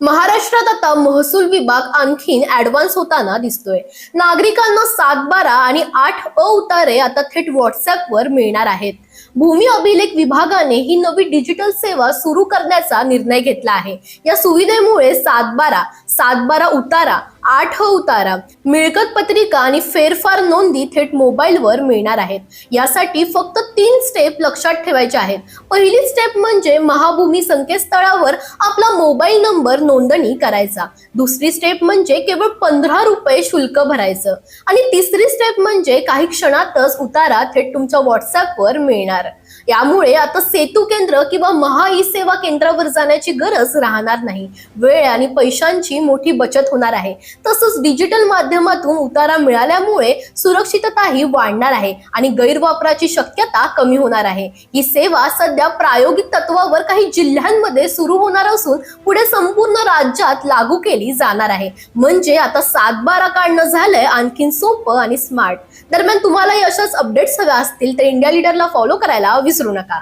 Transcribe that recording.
महाराष्ट्रात आता महसूल विभाग आणखीन ऍडव्हान्स होताना दिसतोय। नागरिकांना 7/12 आणि 8 उतारे आता थेट व्हॉट्सअपवर मिळणार आहेत। भूमी अभिलेख विभागाने ही नवी डिजिटल सेवा सुरू करण्याचा निर्णय घेतला आहे। या सुविधेमुळे 7/12 उतारा, 8 उतारा, मिळकत पत्रिका आणि फेरफार नोंदी थेट मोबाईलवर मिळणार आहेत। यासाठी फक्त 3 स्टेप लक्षात ठेवायचे आहेत। पहिली स्टेप म्हणजे महाभूमी संकेतस्थळावर आपला मोबाईल नंबर नोंदणी करायचा। दुसरी स्टेप म्हणजे केवळ 15 रुपये शुल्क भरायचं आणि तिसरी स्टेप म्हणजे काही क्षणातच उतारा थेट तुमच्या व्हॉट्सअपवर मिळणार। यामुळे आता सेतू केंद्र किंवा महा ई सेवा केंद्रावर जाण्याची गरज राहणार नाही। वेळ आणि पैशांची मोठी बचत होणार आहे। तसंच डिजिटल माध्यमातून उतारा मिळाल्यामुळे सुरक्षितताही वाढणार आहे आणि गैरवापराची शक्यता कमी होणार आहे। ही सेवा सध्या प्रायोगिक तत्वावर काही जिल्ह्यांमध्ये सुरू होणार असून पुढे संपूर्ण राज्यात लागू केली जाणार आहे। म्हणजे आता 7/12 काढणं झालंय आणखीन सोपं आणि स्मार्ट। दरम्यान तुम्हालाही अशाच अपडेट्स हव्या असतील तर इंडिया लीडरला फॉलो करायला विसरू नका।